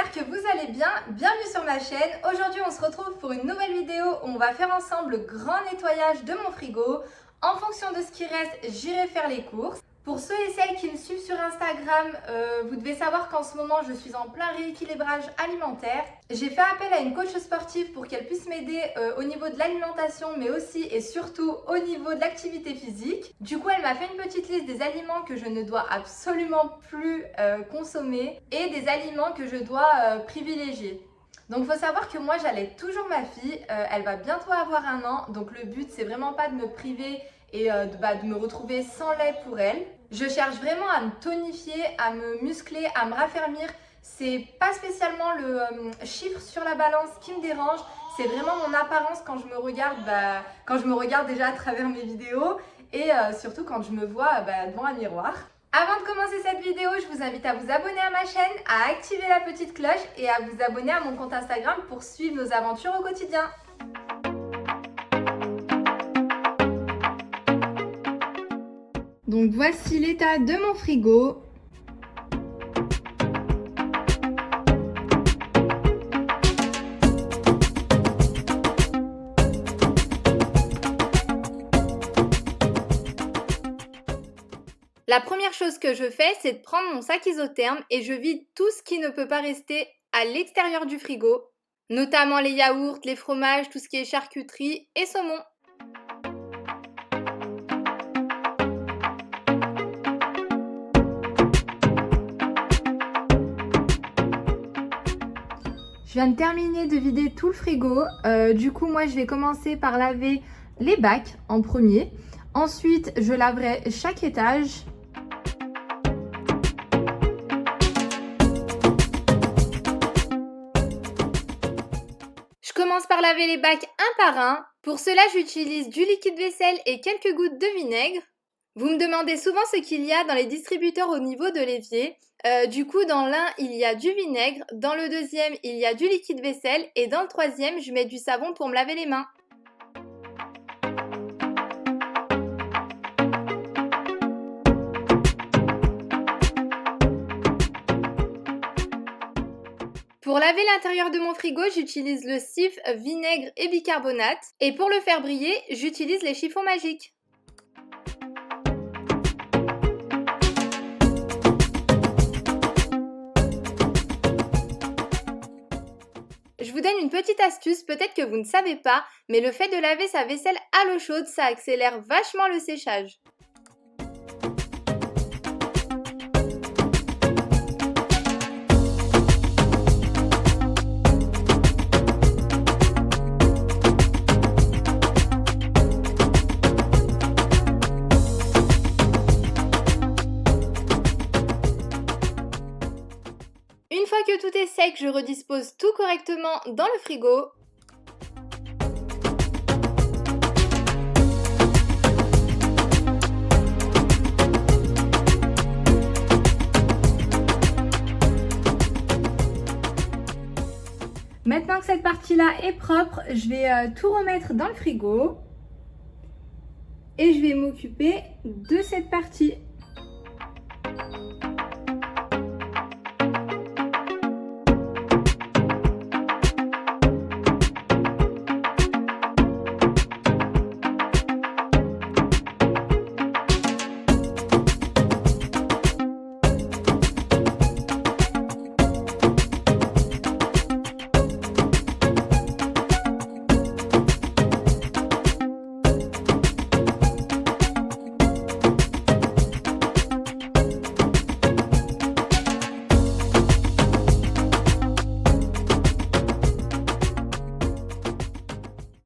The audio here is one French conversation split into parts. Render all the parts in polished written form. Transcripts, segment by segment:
j'espère que vous allez bien. Bienvenue sur ma chaîne. Aujourd'hui, on se retrouve pour une nouvelle vidéo où on va faire ensemble le grand nettoyage de mon frigo. En fonction de ce qui reste, j'irai faire les courses. Pour ceux et celles qui me suivent sur Instagram, vous devez savoir qu'en ce moment, je suis en plein rééquilibrage alimentaire. J'ai fait appel à une coach sportive pour qu'elle puisse m'aider au niveau de l'alimentation, mais aussi et surtout au niveau de l'activité physique. Du coup, elle m'a fait une petite liste des aliments que je ne dois absolument plus consommer et des aliments que je dois privilégier. Donc il faut savoir que moi j'allais toujours ma fille, elle va bientôt avoir 1 an, donc le but c'est vraiment pas de me priver et de me retrouver sans lait pour elle. Je cherche vraiment à me tonifier, à me muscler, à me raffermir. C'est pas spécialement le chiffre sur la balance qui me dérange, c'est vraiment mon apparence quand je me regarde déjà à travers mes vidéos et surtout quand je me vois devant un miroir. Avant de commencer cette vidéo, je vous invite à vous abonner à ma chaîne, à activer la petite cloche et à vous abonner à mon compte Instagram pour suivre nos aventures au quotidien. Donc voici l'état de mon frigo. La première chose que je fais, c'est de prendre mon sac isotherme et je vide tout ce qui ne peut pas rester à l'extérieur du frigo, notamment les yaourts, les fromages, tout ce qui est charcuterie et saumon. Je viens de terminer de vider tout le frigo. Du coup, moi, je vais commencer par laver les bacs en premier. Ensuite, je laverai chaque étage. Je commence par laver les bacs un par un. Pour cela, j'utilise du liquide vaisselle et quelques gouttes de vinaigre. Vous me demandez souvent ce qu'il y a dans les distributeurs au niveau de l'évier. Du coup, dans l'un, il y a du vinaigre. Dans le deuxième, il y a du liquide vaisselle. Et dans le troisième, je mets du savon pour me laver les mains. Pour laver l'intérieur de mon frigo, j'utilise le sif, vinaigre et bicarbonate. Et pour le faire briller, j'utilise les chiffons magiques. Je vous donne une petite astuce, peut-être que vous ne savez pas, mais le fait de laver sa vaisselle à l'eau chaude, ça accélère vachement le séchage. Une fois que tout est sec, je redispose tout correctement dans le frigo. Maintenant que cette partie-là est propre, je vais tout remettre dans le frigo. Et je vais m'occuper de cette partie.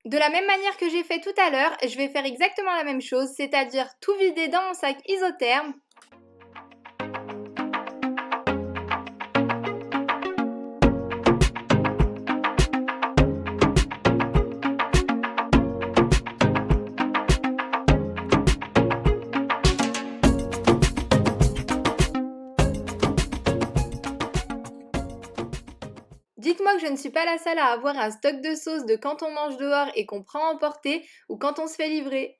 De la même manière que j'ai fait tout à l'heure, je vais faire exactement la même chose, c'est-à-dire tout vider dans mon sac isotherme. Dites-moi que je ne suis pas la seule à avoir un stock de sauce de quand on mange dehors et qu'on prend à emporter ou quand on se fait livrer.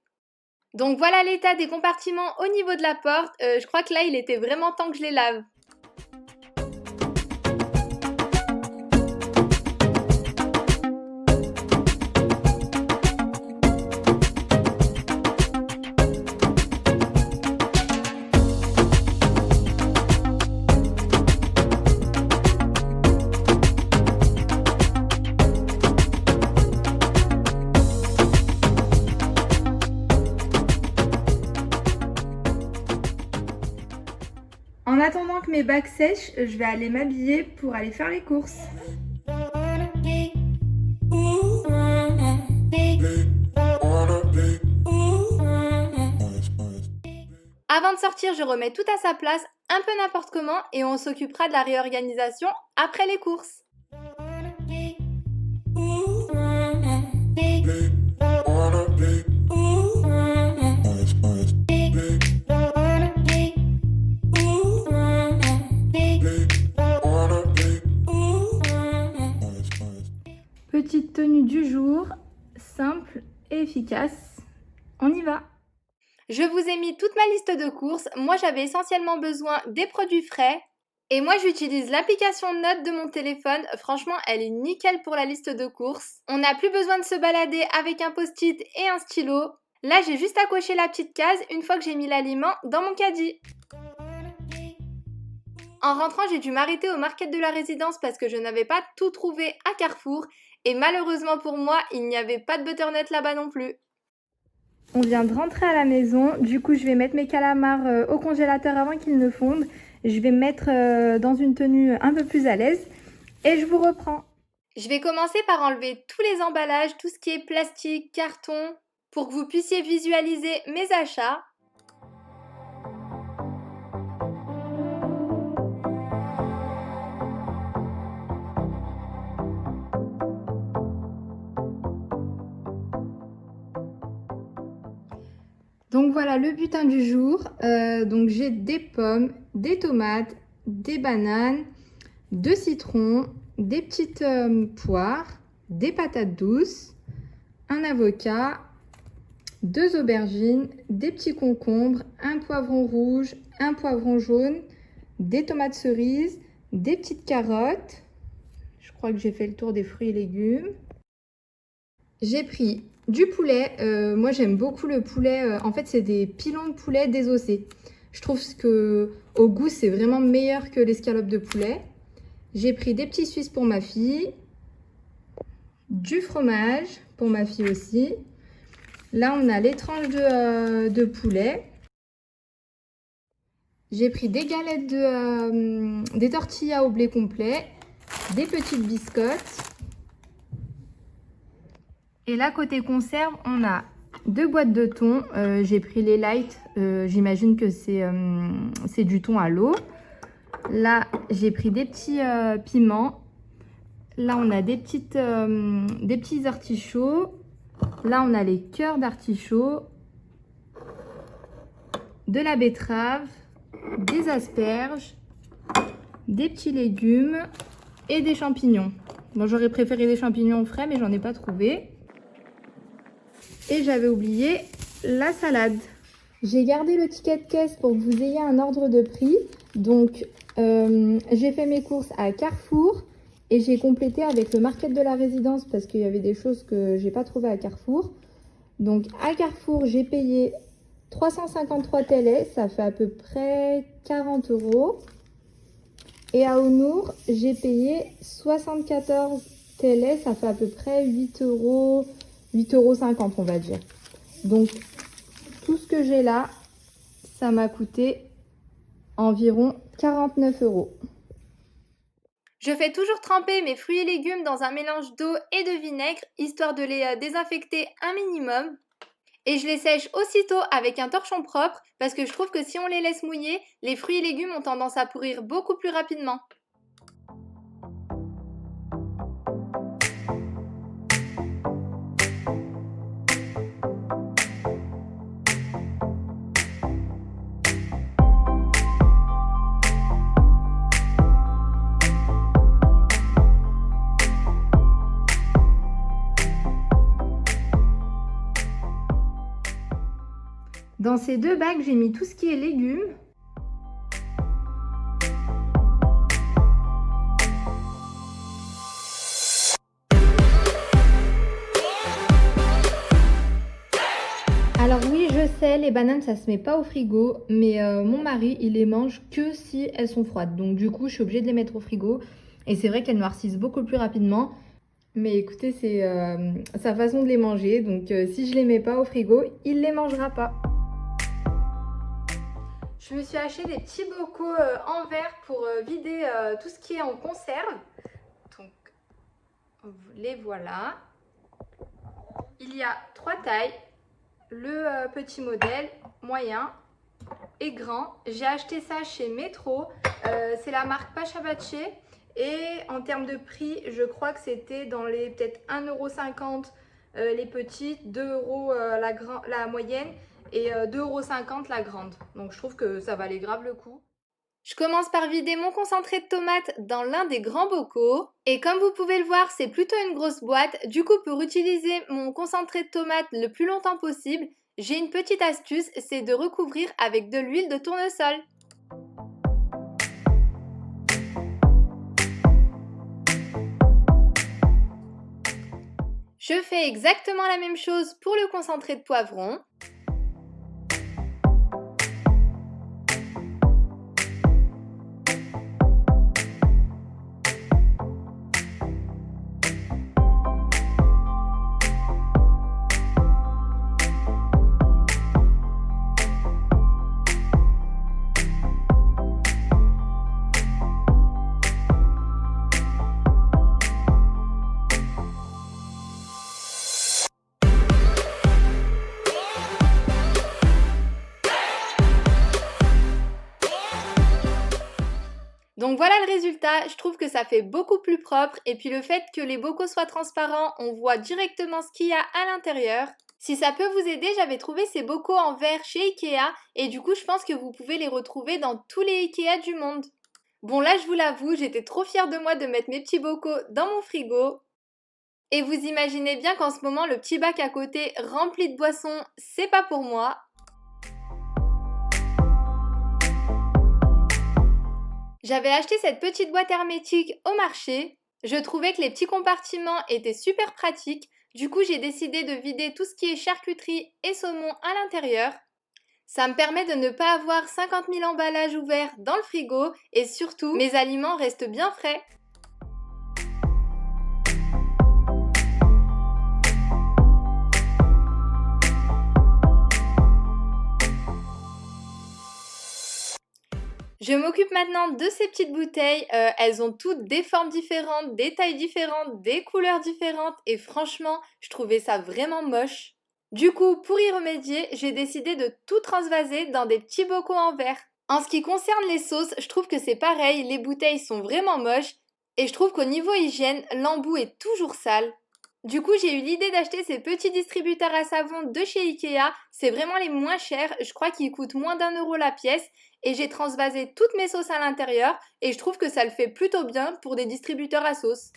Donc voilà l'état des compartiments au niveau de la porte. Je crois que là, il était vraiment temps que je les lave. En attendant que mes bacs sèchent, je vais aller m'habiller pour aller faire les courses. Avant de sortir, je remets tout à sa place, un peu n'importe comment, et on s'occupera de la réorganisation après les courses. Petite tenue du jour, simple et efficace. On y va! Je vous ai mis toute ma liste de courses. Moi, j'avais essentiellement besoin des produits frais. Et moi, j'utilise l'application Notes de mon téléphone. Franchement, elle est nickel pour la liste de courses. On n'a plus besoin de se balader avec un post-it et un stylo. Là, j'ai juste à cocher la petite case une fois que j'ai mis l'aliment dans mon caddie. En rentrant, j'ai dû m'arrêter au market de la résidence parce que je n'avais pas tout trouvé à Carrefour. Et malheureusement pour moi, il n'y avait pas de butternut là-bas non plus. On vient de rentrer à la maison, du coup je vais mettre mes calamars au congélateur avant qu'ils ne fondent. Je vais me mettre dans une tenue un peu plus à l'aise et je vous reprends. Je vais commencer par enlever tous les emballages, tout ce qui est plastique, carton, pour que vous puissiez visualiser mes achats. Donc voilà le butin du jour. Donc j'ai des pommes, des tomates, des bananes, 2 citrons, des petites poires, des patates douces, un avocat, 2 aubergines, des petits concombres, un poivron rouge, un poivron jaune, des tomates cerises, des petites carottes. Je crois que j'ai fait le tour des fruits et légumes. J'ai pris du poulet, moi j'aime beaucoup le poulet, en fait c'est des pilons de poulet désossés. Je trouve que au goût c'est vraiment meilleur que l'escalope de poulet. J'ai pris des petits suisses pour ma fille, du fromage pour ma fille aussi. Là on a les tranches de poulet. J'ai pris des galettes des tortillas au blé complet, des petites biscottes. Et là, côté conserve, on a 2 boîtes de thon. J'ai pris les light. J'imagine que c'est du thon à l'eau. Là, j'ai pris des petits piments. Là, on a des petits artichauts. Là, on a les cœurs d'artichaut. De la betterave. Des asperges. Des petits légumes. Et des champignons. Bon, j'aurais préféré des champignons frais, mais j'en ai pas trouvé. Et j'avais oublié la salade. J'ai gardé le ticket de caisse pour que vous ayez un ordre de prix. Donc, j'ai fait mes courses à Carrefour et j'ai complété avec le market de la résidence parce qu'il y avait des choses que j'ai pas trouvées à Carrefour. Donc, à Carrefour, j'ai payé 353 TL, ça fait à peu près 40 €. Et à Aunour, j'ai payé 74 TL, ça fait à peu près 8 €. 8,50 € on va dire. Donc tout ce que j'ai là, ça m'a coûté environ 49 €. Je fais toujours tremper mes fruits et légumes dans un mélange d'eau et de vinaigre, histoire de les désinfecter un minimum. Et je les sèche aussitôt avec un torchon propre, parce que je trouve que si on les laisse mouiller, les fruits et légumes ont tendance à pourrir beaucoup plus rapidement. Dans ces 2 bacs, j'ai mis tout ce qui est légumes. Alors oui, je sais, les bananes, ça se met pas au frigo, mais mon mari, il les mange que si elles sont froides. Donc du coup, je suis obligée de les mettre au frigo. Et c'est vrai qu'elles noircissent beaucoup plus rapidement. Mais écoutez, c'est sa façon de les manger. Donc si je les mets pas au frigo, il les mangera pas. Je me suis acheté des petits bocaux en verre pour vider tout ce qui est en conserve. Donc, les voilà. Il y a 3 tailles. Le petit modèle, moyen et grand. J'ai acheté ça chez Metro. C'est la marque Pachabache. Et en termes de prix, je crois que c'était dans les peut-être 1,50 € les petites, 2 € la moyenne et 2,50 € la grande. Donc je trouve que ça valait grave le coup. Je commence par vider mon concentré de tomate dans l'un des grands bocaux. Et comme vous pouvez le voir, c'est plutôt une grosse boîte. Du coup, pour utiliser mon concentré de tomate le plus longtemps possible, j'ai une petite astuce, c'est de recouvrir avec de l'huile de tournesol. Je fais exactement la même chose pour le concentré de poivron. Donc voilà le résultat, je trouve que ça fait beaucoup plus propre et puis le fait que les bocaux soient transparents, on voit directement ce qu'il y a à l'intérieur. Si ça peut vous aider, j'avais trouvé ces bocaux en verre chez Ikea et du coup je pense que vous pouvez les retrouver dans tous les Ikea du monde. Bon là je vous l'avoue, j'étais trop fière de moi de mettre mes petits bocaux dans mon frigo. Et vous imaginez bien qu'en ce moment le petit bac à côté rempli de boissons, c'est pas pour moi. J'avais acheté cette petite boîte hermétique au marché. Je trouvais que les petits compartiments étaient super pratiques. Du coup, j'ai décidé de vider tout ce qui est charcuterie et saumon à l'intérieur. Ça me permet de ne pas avoir 50 000 emballages ouverts dans le frigo et surtout, mes aliments restent bien frais. Je m'occupe maintenant de ces petites bouteilles, elles ont toutes des formes différentes, des tailles différentes, des couleurs différentes et franchement, je trouvais ça vraiment moche. Du coup, pour y remédier, j'ai décidé de tout transvaser dans des petits bocaux en verre. En ce qui concerne les sauces, je trouve que c'est pareil, les bouteilles sont vraiment moches et je trouve qu'au niveau hygiène, l'embout est toujours sale. Du coup, j'ai eu l'idée d'acheter ces petits distributeurs à savon de chez Ikea. C'est vraiment les moins chers, je crois qu'ils coûtent moins d'1 € la pièce. Et j'ai transvasé toutes mes sauces à l'intérieur et je trouve que ça le fait plutôt bien pour des distributeurs à sauce.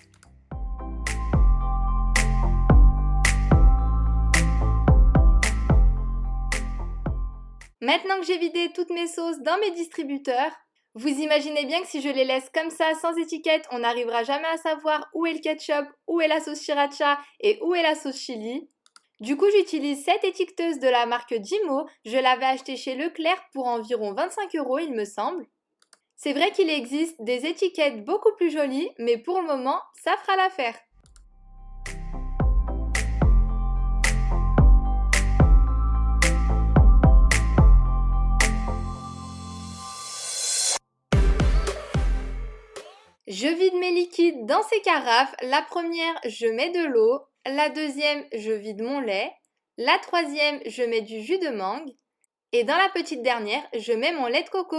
Maintenant que j'ai vidé toutes mes sauces dans mes distributeurs, vous imaginez bien que si je les laisse comme ça sans étiquette, on n'arrivera jamais à savoir où est le ketchup, où est la sauce sriracha et où est la sauce chili. Du coup, j'utilise cette étiqueteuse de la marque Jimo. Je l'avais achetée chez Leclerc pour environ 25 € il me semble. C'est vrai qu'il existe des étiquettes beaucoup plus jolies, mais pour le moment, ça fera l'affaire. Je vide mes liquides dans ces carafes. La première, je mets de l'eau. La deuxième, je vide mon lait. La troisième, je mets du jus de mangue. Et dans la petite dernière, je mets mon lait de coco.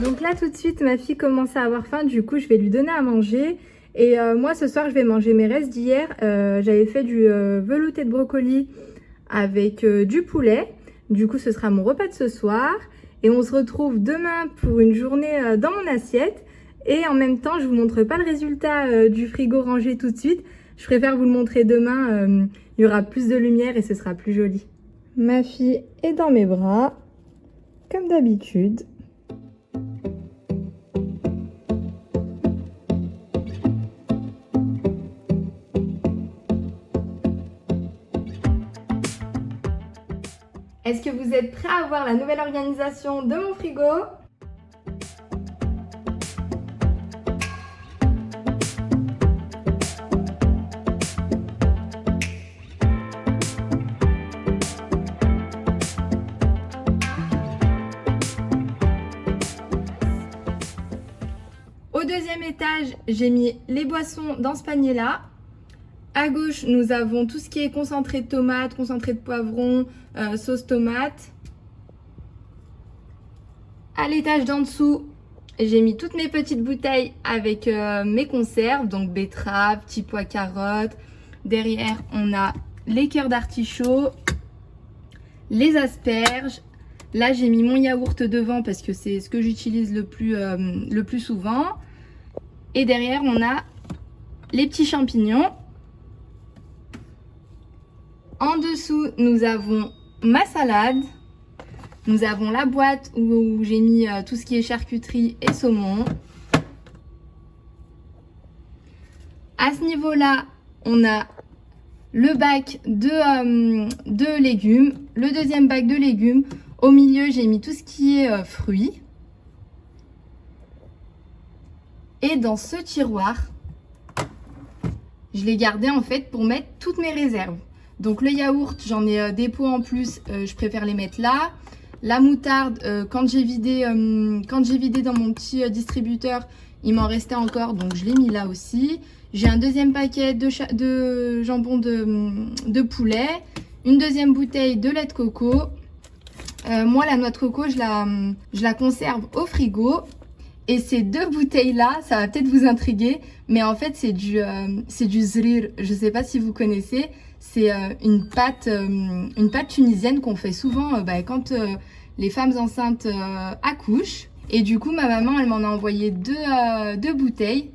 Donc là, tout de suite, ma fille commence à avoir faim. Du coup, je vais lui donner à manger. Et moi, ce soir, je vais manger mes restes d'hier. J'avais fait du velouté de brocoli avec du poulet. Du coup, ce sera mon repas de ce soir. Et on se retrouve demain pour une journée dans mon assiette. Et en même temps, je vous montre pas le résultat du frigo rangé tout de suite. Je préfère vous le montrer demain. Il y aura plus de lumière et ce sera plus joli. Ma fille est dans mes bras, comme d'habitude. Est-ce que vous êtes prêts à voir la nouvelle organisation de mon frigo ? Au deuxième étage, j'ai mis les boissons dans ce panier-là. À gauche, nous avons tout ce qui est concentré de tomate, concentré de poivron, sauce tomate. À l'étage d'en dessous, j'ai mis toutes mes petites bouteilles avec mes conserves, donc betteraves, petits pois, carottes. Derrière, on a les cœurs d'artichaut, les asperges. Là, j'ai mis mon yaourt devant parce que c'est ce que j'utilise le plus souvent. Et derrière, on a les petits champignons. En dessous, nous avons ma salade. Nous avons la boîte où j'ai mis tout ce qui est charcuterie et saumon. À ce niveau-là, on a le bac de légumes, le deuxième bac de légumes. Au milieu, j'ai mis tout ce qui est fruits. Et dans ce tiroir, je l'ai gardé en fait pour mettre toutes mes réserves. Donc le yaourt, j'en ai des pots en plus, je préfère les mettre là. La moutarde, quand j'ai vidé dans mon petit distributeur, il m'en restait encore, donc je l'ai mis là aussi. J'ai un deuxième paquet de jambon de poulet, une deuxième bouteille de lait de coco. Moi, la noix de coco, je la conserve au frigo. Et ces deux bouteilles-là, ça va peut-être vous intriguer, mais en fait, c'est du zrir. Je ne sais pas si vous connaissez. C'est une pâte tunisienne qu'on fait souvent quand les femmes enceintes accouchent. Et du coup, ma maman, elle m'en a envoyé deux bouteilles.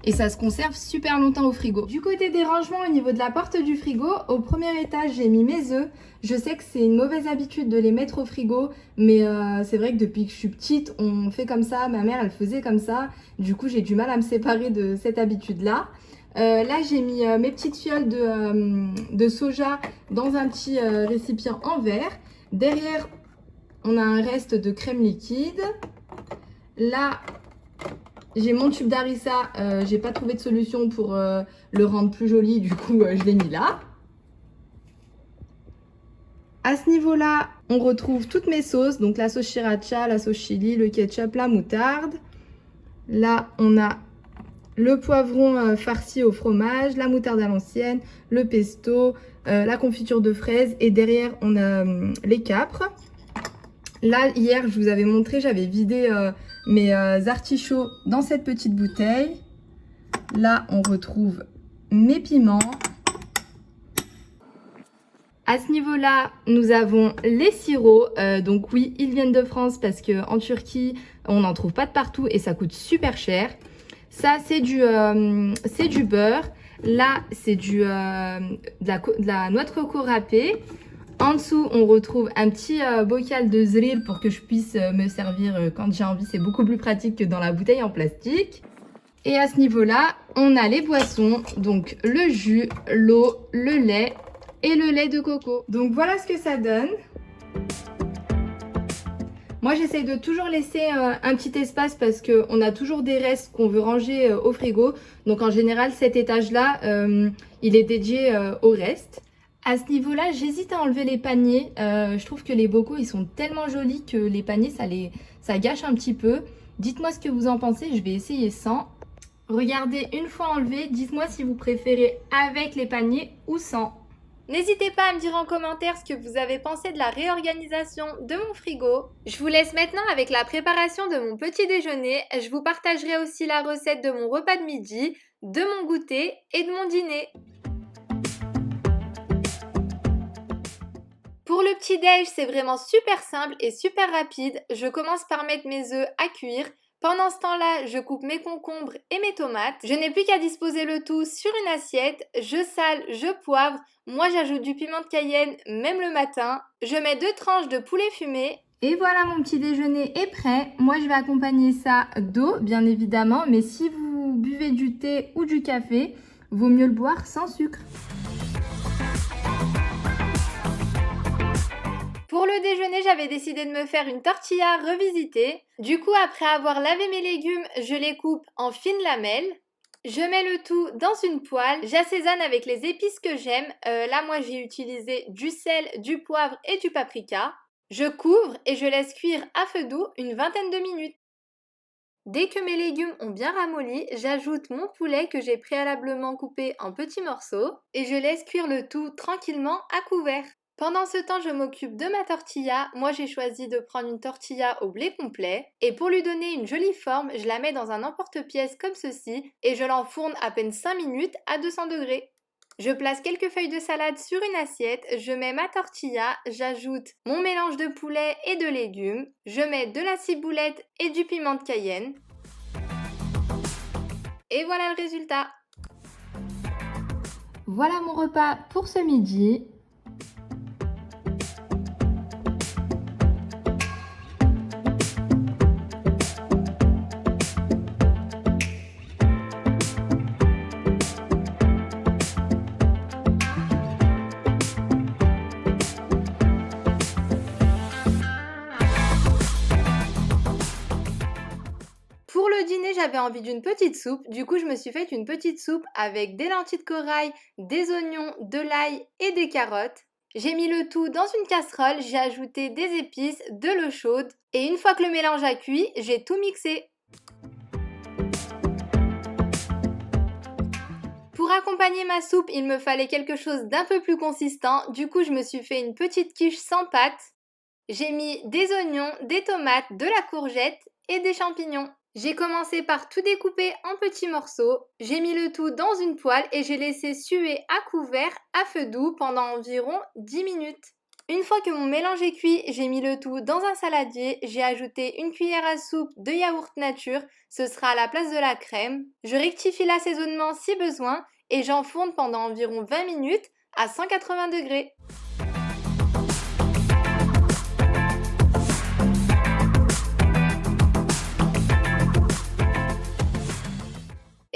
Et ça se conserve super longtemps au frigo. Du côté des rangements, au niveau de la porte du frigo, au premier étage, j'ai mis mes œufs. Je sais que c'est une mauvaise habitude de les mettre au frigo, mais c'est vrai que depuis que je suis petite, on fait comme ça. Ma mère, elle faisait comme ça. Du coup, j'ai du mal à me séparer de cette habitude-là. Là, j'ai mis mes petites fioles de soja dans un petit récipient en verre. Derrière, on a un reste de crème liquide. Là, j'ai mon tube d'harissa, j'ai pas trouvé de solution pour le rendre plus joli, du coup je l'ai mis là. À ce niveau-là, on retrouve toutes mes sauces, donc la sauce sriracha, la sauce chili, le ketchup, la moutarde. Là, on a le poivron farci au fromage, la moutarde à l'ancienne, le pesto, la confiture de fraises et derrière, on a les capres. Là, hier, je vous avais montré, j'avais vidé mes artichauts dans cette petite bouteille. Là, on retrouve mes piments. À ce niveau-là, nous avons les sirops. Donc oui, ils viennent de France parce qu'en Turquie, on n'en trouve pas de partout et ça coûte super cher. Ça, c'est du beurre. Là, c'est de la noix de coco râpée. En dessous, on retrouve un petit bocal de zril pour que je puisse me servir quand j'ai envie. C'est beaucoup plus pratique que dans la bouteille en plastique. Et à ce niveau-là, on a les boissons, donc le jus, l'eau, le lait et le lait de coco. Donc voilà ce que ça donne. Moi, j'essaye de toujours laisser un petit espace parce qu'on a toujours des restes qu'on veut ranger au frigo. Donc en général, cet étage-là, il est dédié au reste. À ce niveau-là, j'hésite à enlever les paniers. Je trouve que les bocaux, ils sont tellement jolis que les paniers, ça gâche un petit peu. Dites-moi ce que vous en pensez, je vais essayer sans. Regardez, une fois enlevé, dites-moi si vous préférez avec les paniers ou sans. N'hésitez pas à me dire en commentaire ce que vous avez pensé de la réorganisation de mon frigo. Je vous laisse maintenant avec la préparation de mon petit déjeuner. Je vous partagerai aussi la recette de mon repas de midi, de mon goûter et de mon dîner. Pour le petit-déj, c'est vraiment super simple et super rapide. Je commence par mettre mes œufs à cuire. Pendant ce temps-là, je coupe mes concombres et mes tomates. Je n'ai plus qu'à disposer le tout sur une assiette. Je sale, je poivre. Moi, j'ajoute du piment de Cayenne, même le matin. Je mets 2 tranches de poulet fumé. Et voilà, mon petit déjeuner est prêt. Moi, je vais accompagner ça d'eau, bien évidemment. Mais si vous buvez du thé ou du café, vaut mieux le boire sans sucre. Pour le déjeuner, j'avais décidé de me faire une tortilla revisitée. Du coup, après avoir lavé mes légumes, je les coupe en fines lamelles. Je mets le tout dans une poêle. J'assaisonne avec les épices que j'aime. Là, moi, j'ai utilisé du sel, du poivre et du paprika. Je couvre et je laisse cuire à feu doux une vingtaine de minutes. Dès que mes légumes ont bien ramolli, j'ajoute mon poulet que j'ai préalablement coupé en petits morceaux et je laisse cuire le tout tranquillement à couvert. Pendant ce temps, je m'occupe de ma tortilla. Moi, j'ai choisi de prendre une tortilla au blé complet et pour lui donner une jolie forme, je la mets dans un emporte-pièce comme ceci et je l'enfourne à peine 5 minutes à 200 degrés. Je place quelques feuilles de salade sur une assiette, je mets ma tortilla, j'ajoute mon mélange de poulet et de légumes, je mets de la ciboulette et du piment de Cayenne. Et voilà le résultat. Voilà mon repas pour ce midi. Pour le dîner, j'avais envie d'une petite soupe, du coup je me suis fait une petite soupe avec des lentilles de corail, des oignons, de l'ail et des carottes. J'ai mis le tout dans une casserole, j'ai ajouté des épices, de l'eau chaude et une fois que le mélange a cuit, j'ai tout mixé. Pour accompagner ma soupe, il me fallait quelque chose d'un peu plus consistant, du coup je me suis fait une petite quiche sans pâte. J'ai mis des oignons, des tomates, de la courgette et des champignons. J'ai commencé par tout découper en petits morceaux, j'ai mis le tout dans une poêle et j'ai laissé suer à couvert à feu doux pendant environ 10 minutes. Une fois que mon mélange est cuit, j'ai mis le tout dans un saladier, j'ai ajouté une cuillère à soupe de yaourt nature, ce sera à la place de la crème. Je rectifie l'assaisonnement si besoin et j'enfourne pendant environ 20 minutes à 180 degrés.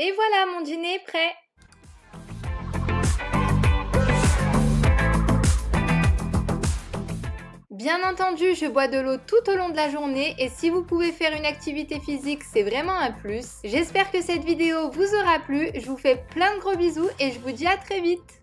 Et voilà, mon dîner est prêt. Bien entendu, je bois de l'eau tout au long de la journée et si vous pouvez faire une activité physique, c'est vraiment un plus. J'espère que cette vidéo vous aura plu. Je vous fais plein de gros bisous et je vous dis à très vite.